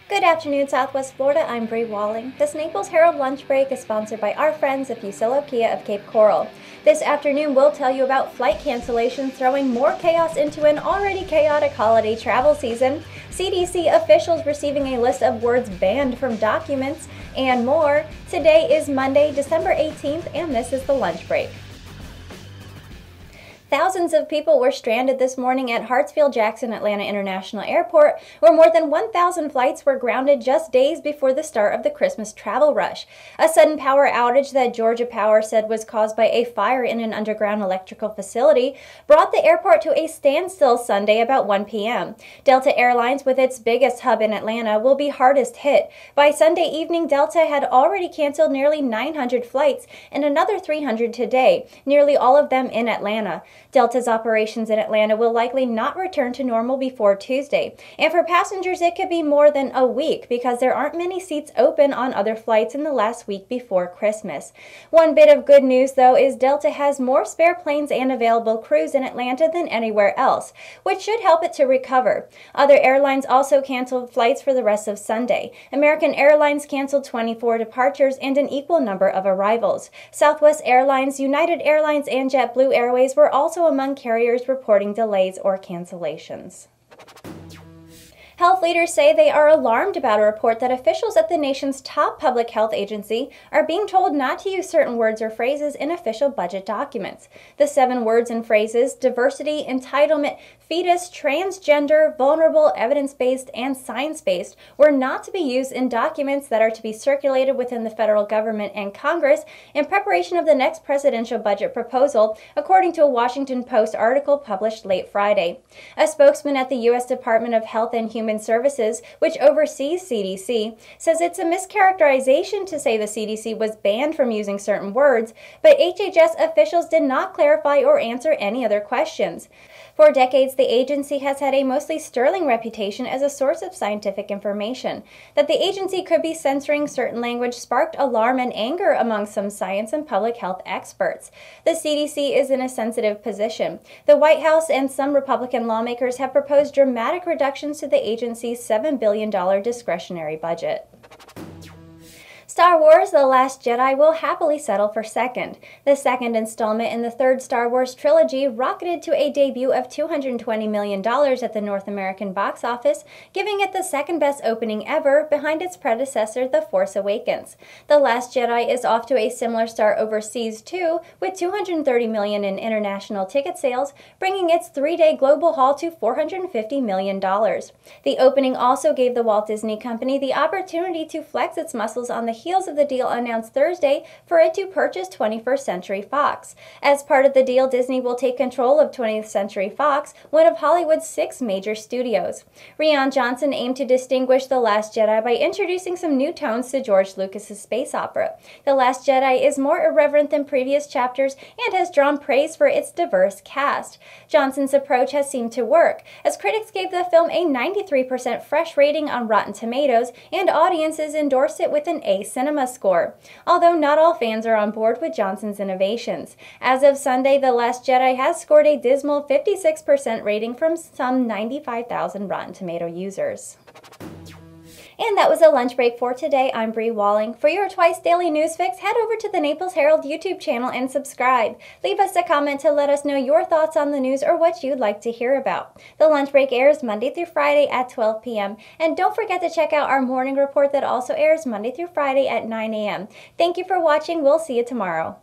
Good afternoon, Southwest Florida. I'm Bree Walling. This Naples Herald lunch break is sponsored by our friends at Fusillo Kia of Cape Coral. This afternoon, we'll tell you about flight cancellations throwing more chaos into an already chaotic holiday travel season, CDC officials receiving a list of words banned from documents, and more. Today is Monday, December 18th, and this is the lunch break. Thousands of people were stranded this morning at Hartsfield-Jackson Atlanta International Airport, where more than 1,000 flights were grounded just days before the start of the Christmas travel rush. A sudden power outage that Georgia Power said was caused by a fire in an underground electrical facility brought the airport to a standstill Sunday about 1 p.m. Delta Airlines, with its biggest hub in Atlanta, will be hardest hit. By Sunday evening, Delta had already canceled nearly 900 flights and another 300 today, nearly all of them in Atlanta. Delta's operations in Atlanta will likely not return to normal before Tuesday. And for passengers, it could be more than a week because there aren't many seats open on other flights in the last week before Christmas. One bit of good news, though, is Delta has more spare planes and available crews in Atlanta than anywhere else, which should help it to recover. Other airlines also canceled flights for the rest of Sunday. American Airlines canceled 24 departures and an equal number of arrivals. Southwest Airlines, United Airlines, and JetBlue Airways were also among carriers reporting delays or cancellations. Health leaders say they are alarmed about a report that officials at the nation's top public health agency are being told not to use certain words or phrases in official budget documents. The 7 words and phrases, diversity, entitlement, fetus, transgender, vulnerable, evidence-based, and science-based, were not to be used in documents that are to be circulated within the federal government and Congress in preparation of the next presidential budget proposal, according to a Washington Post article published late Friday. A spokesman at the U.S. Department of Health and Human Services, which oversees CDC, says it's a mischaracterization to say the CDC was banned from using certain words, but HHS officials did not clarify or answer any other questions. For decades, the agency has had a mostly sterling reputation as a source of scientific information. That the agency could be censoring certain language sparked alarm and anger among some science and public health experts. The CDC is in a sensitive position. The White House and some Republican lawmakers have proposed dramatic reductions to the agency's $7 billion discretionary budget. Star Wars: The Last Jedi will happily settle for second. The second installment in the third Star Wars trilogy rocketed to a debut of $220 million at the North American box office, giving it the second-best opening ever behind its predecessor, The Force Awakens. The Last Jedi is off to a similar start overseas, too, with $230 million in international ticket sales, bringing its 3-day global haul to $450 million. The opening also gave the Walt Disney Company the opportunity to flex its muscles on the heels of the deal announced Thursday for it to purchase 21st Century Fox. As part of the deal, Disney will take control of 20th Century Fox, one of Hollywood's 6 major studios. Rian Johnson aimed to distinguish The Last Jedi by introducing some new tones to George Lucas's space opera. The Last Jedi is more irreverent than previous chapters and has drawn praise for its diverse cast. Johnson's approach has seemed to work, as critics gave the film a 93% fresh rating on Rotten Tomatoes, and audiences endorsed it with an A cinema score, although not all fans are on board with Johnson's innovations. As of Sunday, The Last Jedi has scored a dismal 56% rating from some 95,000 Rotten Tomato users. And that was a lunch break for today. I'm Bree Walling. For your twice daily news fix, head over to the Naples Herald YouTube channel and subscribe. Leave us a comment to let us know your thoughts on the news or what you'd like to hear about. The lunch break airs Monday through Friday at 12 p.m. And don't forget to check out our morning report that also airs Monday through Friday at 9 a.m. Thank you for watching. We'll see you tomorrow.